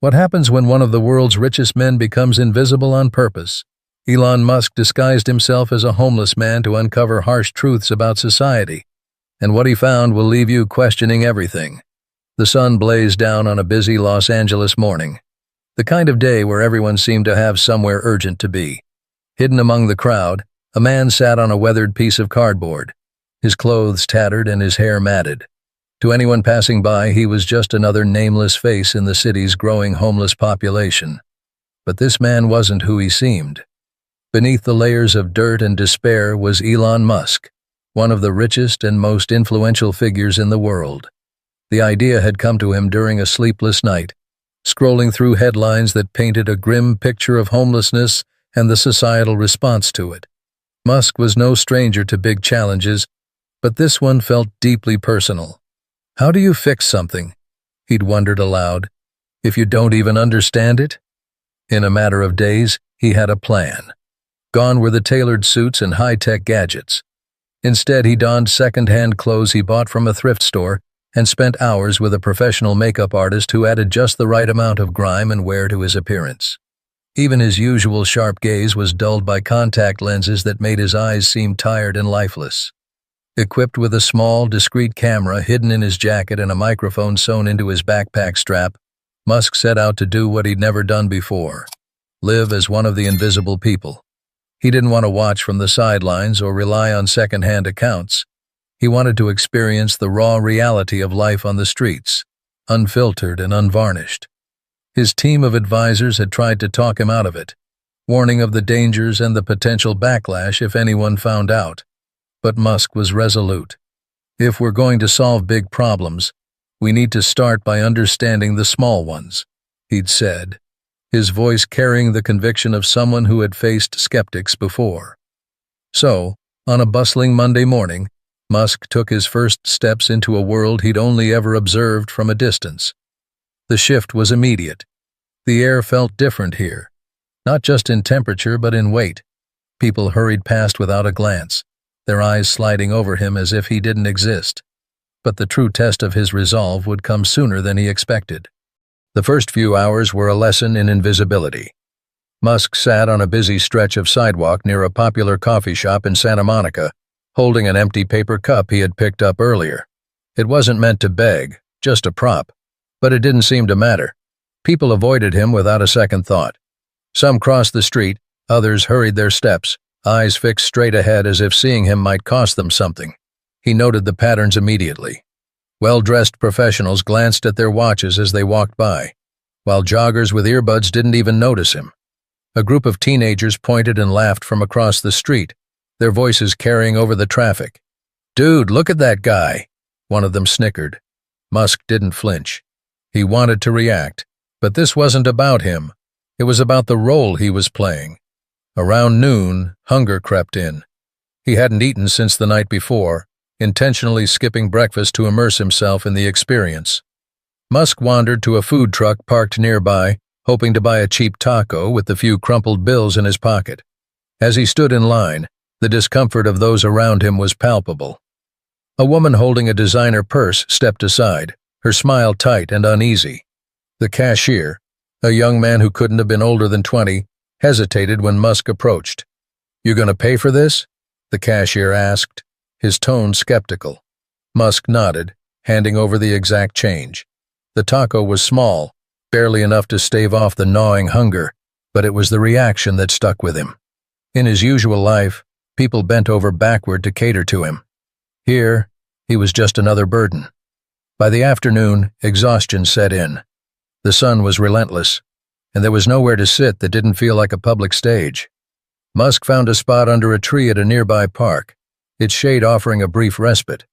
What happens when one of the world's richest men becomes invisible on purpose? Elon Musk disguised himself as a homeless man to uncover harsh truths about society, and what he found will leave you questioning everything. The sun blazed down on a busy Los Angeles morning, the kind of day where everyone seemed to have somewhere urgent to be. Hidden among the crowd, a man sat on a weathered piece of cardboard, his clothes tattered and his hair matted. To anyone passing by, he was just another nameless face in the city's growing homeless population. But this man wasn't who he seemed. Beneath the layers of dirt and despair was Elon Musk, one of the richest and most influential figures in the world. The idea had come to him during a sleepless night, scrolling through headlines that painted a grim picture of homelessness and the societal response to it. Musk was no stranger to big challenges, but this one felt deeply personal. How do you fix something, he'd wondered aloud, if you don't even understand it? In a matter of days, he had a plan. Gone were the tailored suits and high-tech gadgets. Instead, he donned second-hand clothes he bought from a thrift store and spent hours with a professional makeup artist who added just the right amount of grime and wear to his appearance. Even his usual sharp gaze was dulled by contact lenses that made his eyes seem tired and lifeless. Equipped with a small, discreet camera hidden in his jacket and a microphone sewn into his backpack strap, Musk set out to do what he'd never done before: live as one of the invisible people. He didn't want to watch from the sidelines or rely on second-hand accounts. He wanted to experience the raw reality of life on the streets, unfiltered and unvarnished. His team of advisors had tried to talk him out of it, warning of the dangers and the potential backlash if anyone found out. But Musk was resolute. If we're going to solve big problems, we need to start by understanding the small ones, he'd said, his voice carrying the conviction of someone who had faced skeptics before. So, on a bustling Monday morning, Musk took his first steps into a world he'd only ever observed from a distance. The shift was immediate. The air felt different here, not just in temperature but in weight. People hurried past without a glance, their eyes sliding over him as if he didn't exist. But the true test of his resolve would come sooner than he expected. The first few hours were a lesson in invisibility. Musk sat on a busy stretch of sidewalk near a popular coffee shop in Santa Monica, holding an empty paper cup he had picked up earlier. It wasn't meant to beg, just a prop, but it didn't seem to matter. People avoided him without a second thought. Some crossed the street, others hurried their steps, eyes fixed straight ahead as if seeing him might cost them something. He noted the patterns immediately. Well-dressed professionals glanced at their watches as they walked by, while joggers with earbuds didn't even notice him. A group of teenagers pointed and laughed from across the street, their voices carrying over the traffic. "Dude, look at that guy," one of them snickered. Musk didn't flinch. He wanted to react, but this wasn't about him. It was about the role he was playing. Around noon, hunger crept in. He hadn't eaten since the night before, intentionally skipping breakfast to immerse himself in the experience. Musk wandered to a food truck parked nearby, hoping to buy a cheap taco with the few crumpled bills in his pocket. As he stood in line, the discomfort of those around him was palpable. A woman holding a designer purse stepped aside, her smile tight and uneasy. The cashier, a young man who couldn't have been older than 20, hesitated when Musk approached. "You gonna pay for this?" the cashier asked, his tone skeptical. Musk nodded, handing over the exact change. The taco was small, barely enough to stave off the gnawing hunger, but it was the reaction that stuck with him. In his usual life, people bent over backward to cater to him. Here, he was just another burden. By the afternoon, exhaustion set in. The sun was relentless, and there was nowhere to sit that didn't feel like a public stage. Musk found a spot under a tree at a nearby park, its shade offering a brief respite.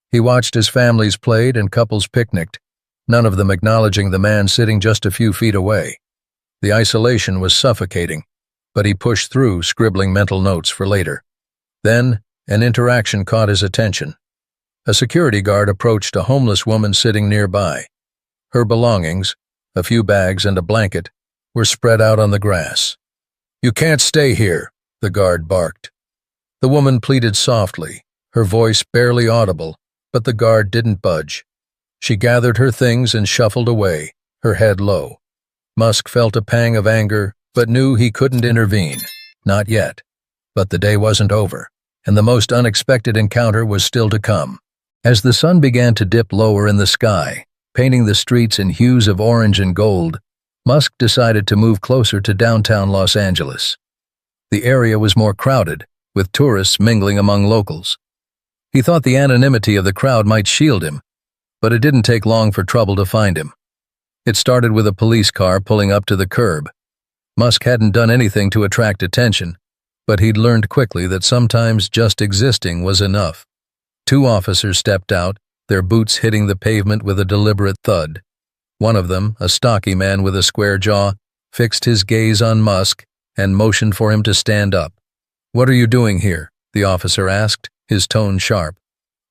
He watched as families played and couples picnicked, none of them acknowledging the man sitting just a few feet away. The isolation was suffocating, but he pushed through, scribbling mental notes for later. Then, an interaction caught his attention. A security guard approached a homeless woman sitting nearby. Her belongings, a few bags and a blanket, were spread out on the grass. "You can't stay here," the guard barked. The woman pleaded softly, her voice barely audible, but the guard didn't budge. She gathered her things and shuffled away, her head low. Musk felt a pang of anger, but knew he couldn't intervene. Not yet. But the day wasn't over, and the most unexpected encounter was still to come. As the sun began to dip lower in the sky, painting the streets in hues of orange and gold, Musk decided to move closer to downtown Los Angeles. The area was more crowded, with tourists mingling among locals. He thought the anonymity of the crowd might shield him, but it didn't take long for trouble to find him. It started with a police car pulling up to the curb. Musk hadn't done anything to attract attention, but he'd learned quickly that sometimes just existing was enough. Two officers stepped out, their boots hitting the pavement with a deliberate thud. One of them, a stocky man with a square jaw, fixed his gaze on Musk and motioned for him to stand up. "What are you doing here?" the officer asked, his tone sharp.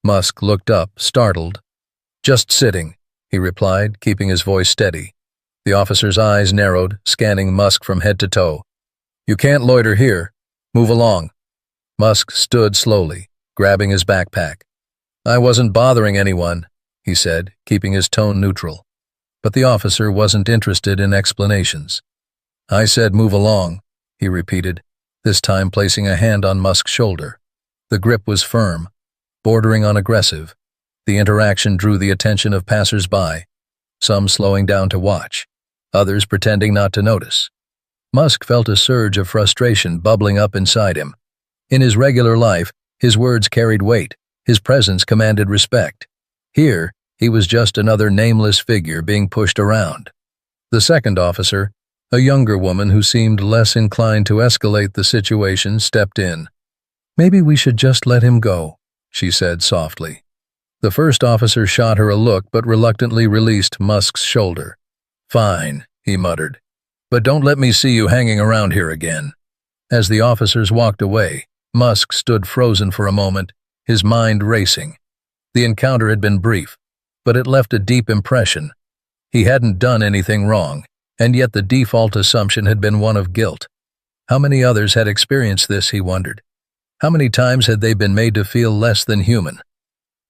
Musk looked up, startled. "Just sitting," he replied, keeping his voice steady. The officer's eyes narrowed, scanning Musk from head to toe. "You can't loiter here. Move along." Musk stood slowly, grabbing his backpack. "I wasn't bothering anyone," he said, keeping his tone neutral. But the officer wasn't interested in explanations. "I said move along," he repeated, this time placing a hand on Musk's shoulder. The grip was firm, bordering on aggressive. The interaction drew the attention of passers-by, some slowing down to watch, others pretending not to notice. Musk felt a surge of frustration bubbling up inside him. In his regular life, his words carried weight, his presence commanded respect. Here, he was just another nameless figure being pushed around. The second officer, a younger woman who seemed less inclined to escalate the situation, stepped in. "Maybe we should just let him go," she said softly. The first officer shot her a look but reluctantly released Musk's shoulder. "Fine," he muttered, "but don't let me see you hanging around here again." As the officers walked away, Musk stood frozen for a moment, his mind racing. The encounter had been brief, but it left a deep impression. He hadn't done anything wrong, and yet the default assumption had been one of guilt. How many others had experienced this, he wondered. How many times had they been made to feel less than human?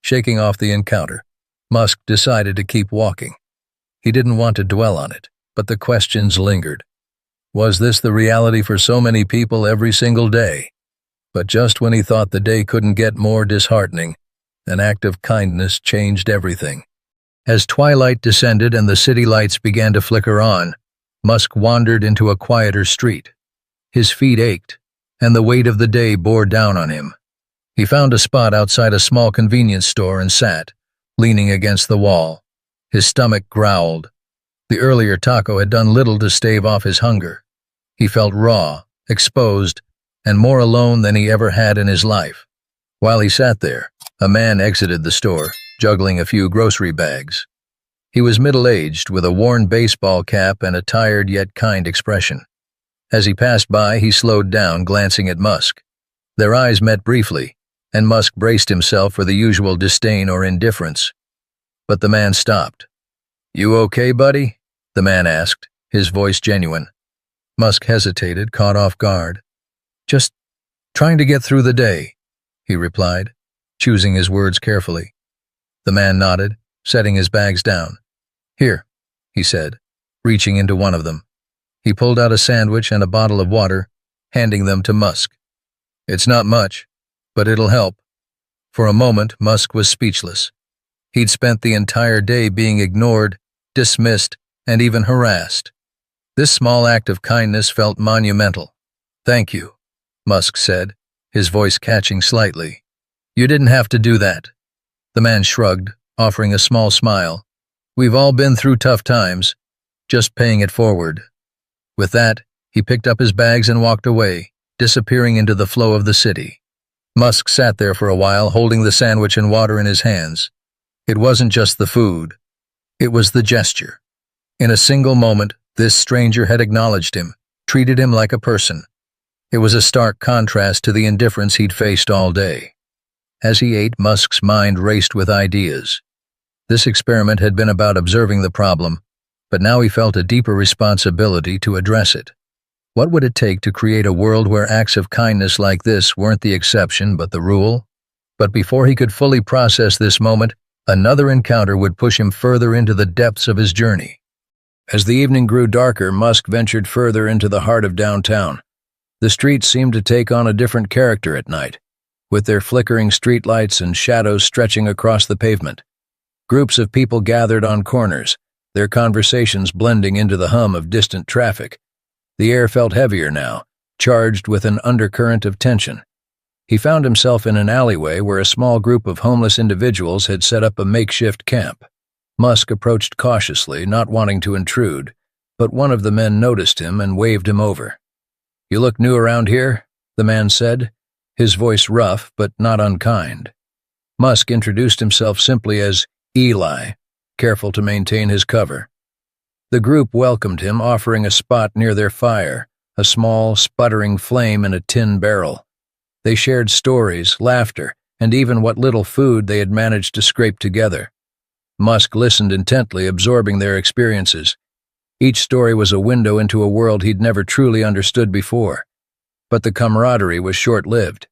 Shaking off the encounter, Musk decided to keep walking. He didn't want to dwell on it, but the questions lingered. Was this the reality for so many people every single day? But just when he thought the day couldn't get more disheartening, an act of kindness changed everything. As twilight descended and the city lights began to flicker on, Musk wandered into a quieter street. His feet ached, and the weight of the day bore down on him. He found a spot outside a small convenience store and sat, leaning against the wall. His stomach growled. The earlier taco had done little to stave off his hunger. He felt raw, exposed, and more alone than he ever had in his life. While he sat there, a man exited the store, juggling a few grocery bags. He was middle-aged, with a worn baseball cap and a tired yet kind expression. As he passed by, he slowed down, glancing at Musk. Their eyes met briefly, and Musk braced himself for the usual disdain or indifference. But the man stopped. "You okay, buddy?" the man asked, his voice genuine. Musk hesitated, caught off guard. "Just trying to get through the day," he replied, choosing his words carefully. The man nodded, setting his bags down. "Here," he said, reaching into one of them. He pulled out a sandwich and a bottle of water, handing them to Musk. "It's not much, but it'll help." For a moment, Musk was speechless. He'd spent the entire day being ignored, dismissed, and even harassed. This small act of kindness felt monumental. "Thank you," Musk said, his voice catching slightly. "You didn't have to do that." The man shrugged, offering a small smile. "We've all been through tough times, just paying it forward." With that, he picked up his bags and walked away, disappearing into the flow of the city. Musk sat there for a while, holding the sandwich and water in his hands. It wasn't just the food. It was the gesture. In a single moment, this stranger had acknowledged him, treated him like a person. It was a stark contrast to the indifference he'd faced all day. As he ate, Musk's mind raced with ideas. This experiment had been about observing the problem, but now he felt a deeper responsibility to address it. What would it take to create a world where acts of kindness like this weren't the exception but the rule? But before he could fully process this moment, another encounter would push him further into the depths of his journey. As the evening grew darker, Musk ventured further into the heart of downtown. The streets seemed to take on a different character at night, with their flickering streetlights and shadows stretching across the pavement. Groups of people gathered on corners, their conversations blending into the hum of distant traffic. The air felt heavier now, charged with an undercurrent of tension. He found himself in an alleyway where a small group of homeless individuals had set up a makeshift camp. Musk approached cautiously, not wanting to intrude, but one of the men noticed him and waved him over. "You look new around here," the man said, his voice rough but not unkind. Musk introduced himself simply as Eli, careful to maintain his cover. The group welcomed him, offering a spot near their fire, a small, sputtering flame in a tin barrel. They shared stories, laughter, and even what little food they had managed to scrape together. Musk listened intently, absorbing their experiences. Each story was a window into a world he'd never truly understood before. But the camaraderie was short-lived.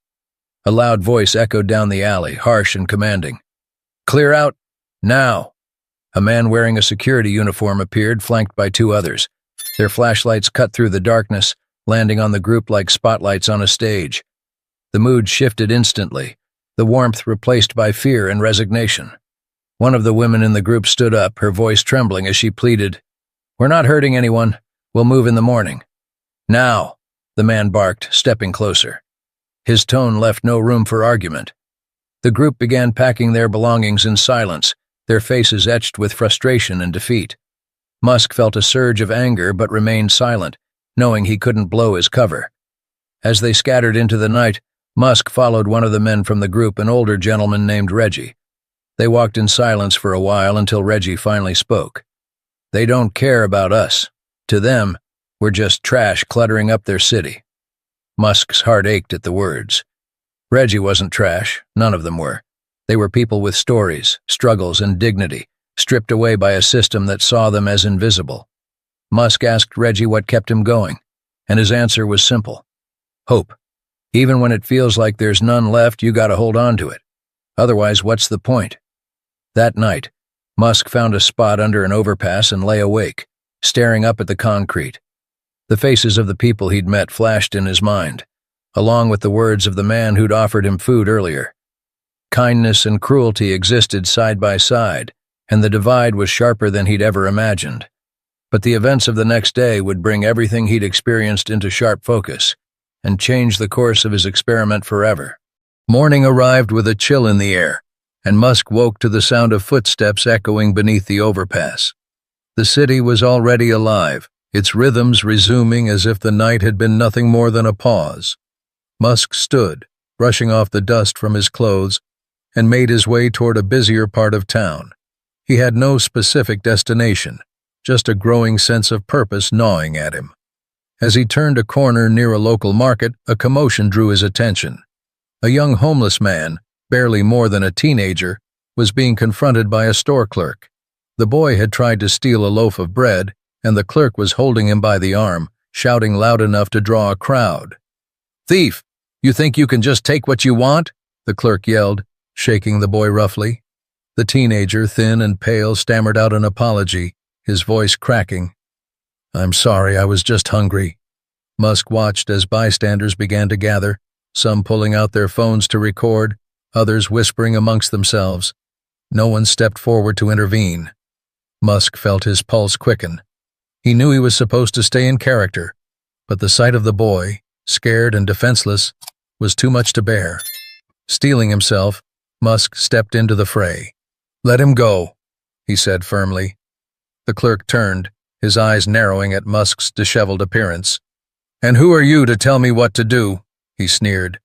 A loud voice echoed down the alley, harsh and commanding. "Clear out, now!" A man wearing a security uniform appeared, flanked by two others. Their flashlights cut through the darkness, landing on the group like spotlights on a stage. The mood shifted instantly, the warmth replaced by fear and resignation. One of the women in the group stood up, her voice trembling as she pleaded, "We're not hurting anyone. We'll move in the morning." "Now," the man barked, stepping closer. His tone left no room for argument. The group began packing their belongings in silence, their faces etched with frustration and defeat. Musk felt a surge of anger but remained silent, knowing he couldn't blow his cover. As they scattered into the night, Musk followed one of the men from the group, an older gentleman named Reggie. They walked in silence for a while until Reggie finally spoke. "They don't care about us. To them, we're just trash cluttering up their city." Musk's heart ached at the words. Reggie wasn't trash, none of them were. They were people with stories, struggles, and dignity, stripped away by a system that saw them as invisible. Musk asked Reggie what kept him going, and his answer was simple. Hope. Even when it feels like there's none left, you gotta hold on to it. Otherwise, what's the point? That night, Musk found a spot under an overpass and lay awake, staring up at the concrete. The faces of the people he'd met flashed in his mind, along with the words of the man who'd offered him food earlier. Kindness and cruelty existed side by side, and the divide was sharper than he'd ever imagined. But the events of the next day would bring everything he'd experienced into sharp focus, and change the course of his experiment forever. Morning arrived with a chill in the air, and Musk woke to the sound of footsteps echoing beneath the overpass. The city was already alive, its rhythms resuming as if the night had been nothing more than a pause. Musk stood, brushing off the dust from his clothes, and made his way toward a busier part of town. He had no specific destination, just a growing sense of purpose gnawing at him. As he turned a corner near a local market, a commotion drew his attention. A young homeless man, barely more than a teenager, was being confronted by a store clerk. The boy had tried to steal a loaf of bread, and the clerk was holding him by the arm, shouting loud enough to draw a crowd. "Thief! You think you can just take what you want?" the clerk yelled, shaking the boy roughly. The teenager, thin and pale, stammered out an apology, his voice cracking. "I'm sorry, I was just hungry." Musk watched as bystanders began to gather, some pulling out their phones to record, others whispering amongst themselves. No one stepped forward to intervene. Musk felt his pulse quicken. He knew he was supposed to stay in character, but the sight of the boy, scared and defenseless, was too much to bear. Steeling himself, Musk stepped into the fray. "Let him go," he said firmly. The clerk turned, his eyes narrowing at Musk's disheveled appearance. "And who are you to tell me what to do?" he sneered.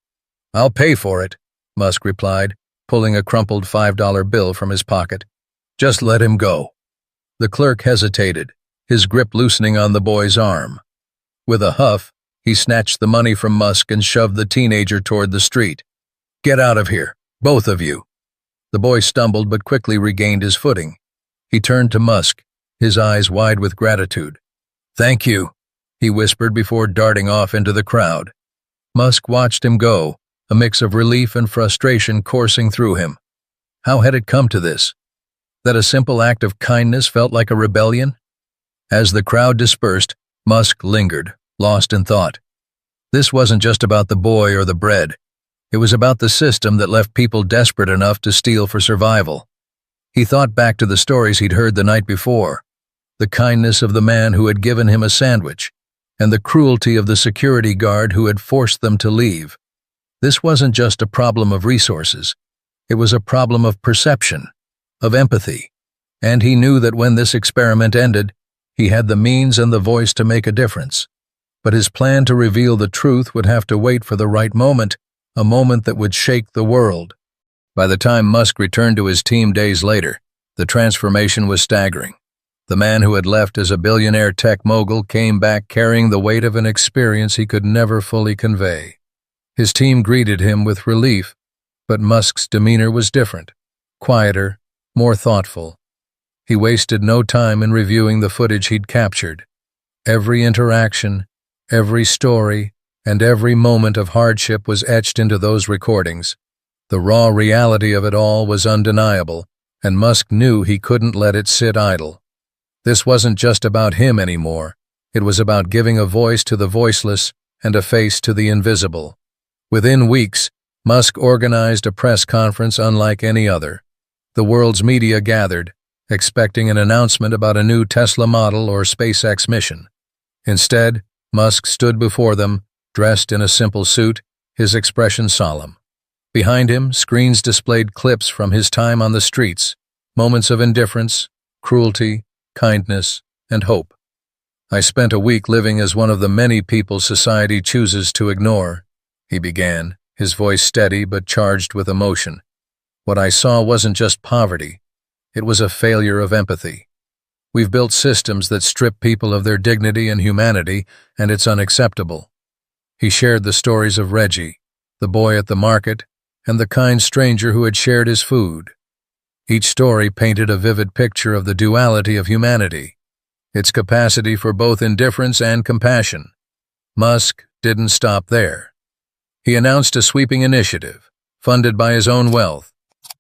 "I'll pay for it," Musk replied, pulling a crumpled $5 bill from his pocket. "Just let him go." The clerk hesitated, his grip loosening on the boy's arm. With a huff, he snatched the money from Musk and shoved the teenager toward the street. "Get out of here, both of you." The boy stumbled but quickly regained his footing. He turned to Musk, his eyes wide with gratitude. "Thank you," he whispered before darting off into the crowd. Musk watched him go, a mix of relief and frustration coursing through him. How had it come to this? That a simple act of kindness felt like a rebellion? As the crowd dispersed, Musk lingered, lost in thought. This wasn't just about the boy or the bread. It was about the system that left people desperate enough to steal for survival. He thought back to the stories he'd heard the night before, the kindness of the man who had given him a sandwich, and the cruelty of the security guard who had forced them to leave. This wasn't just a problem of resources. It was a problem of perception, of empathy. And he knew that when this experiment ended, he had the means and the voice to make a difference. But his plan to reveal the truth would have to wait for the right moment, a moment that would shake the world. By the time Musk returned to his team days later, the transformation was staggering. The man who had left as a billionaire tech mogul came back carrying the weight of an experience he could never fully convey. His team greeted him with relief, but Musk's demeanor was different, quieter, more thoughtful. He wasted no time in reviewing the footage he'd captured. Every interaction, every story, and every moment of hardship was etched into those recordings. The raw reality of it all was undeniable, and Musk knew he couldn't let it sit idle. This wasn't just about him anymore. It was about giving a voice to the voiceless and a face to the invisible. Within weeks, Musk organized a press conference unlike any other. The world's media gathered, expecting an announcement about a new Tesla model or SpaceX mission. Instead, Musk stood before them, dressed in a simple suit, his expression solemn. Behind him, screens displayed clips from his time on the streets, moments of indifference, cruelty, kindness, and hope. "I spent a week living as one of the many people society chooses to ignore," he began, his voice steady but charged with emotion. "What I saw wasn't just poverty. It was a failure of empathy. We've built systems that strip people of their dignity and humanity, and it's unacceptable." He shared the stories of Reggie, the boy at the market, and the kind stranger who had shared his food. Each story painted a vivid picture of the duality of humanity, its capacity for both indifference and compassion. Musk didn't stop there. He announced a sweeping initiative, funded by his own wealth,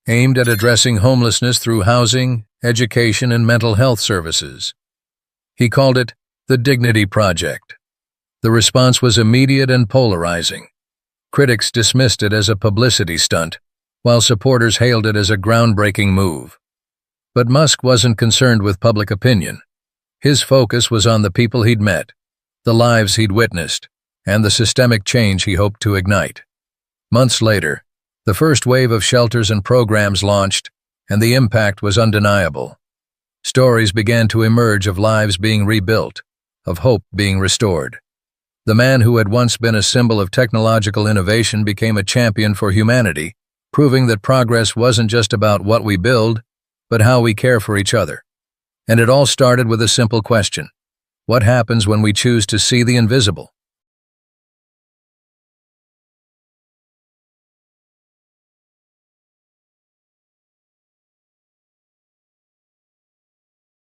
aimed at addressing homelessness through housing, education, and mental health services. He called it the Dignity Project. The response was immediate and polarizing. Critics dismissed it as a publicity stunt, while supporters hailed it as a groundbreaking move. But Musk wasn't concerned with public opinion. His focus was on the people he'd met, the lives he'd witnessed, and the systemic change he hoped to ignite. Months later, the first wave of shelters and programs launched, and the impact was undeniable. Stories began to emerge of lives being rebuilt, of hope being restored. The man who had once been a symbol of technological innovation became a champion for humanity, proving that progress wasn't just about what we build, but how we care for each other. And it all started with a simple question: what happens when we choose to see the invisible?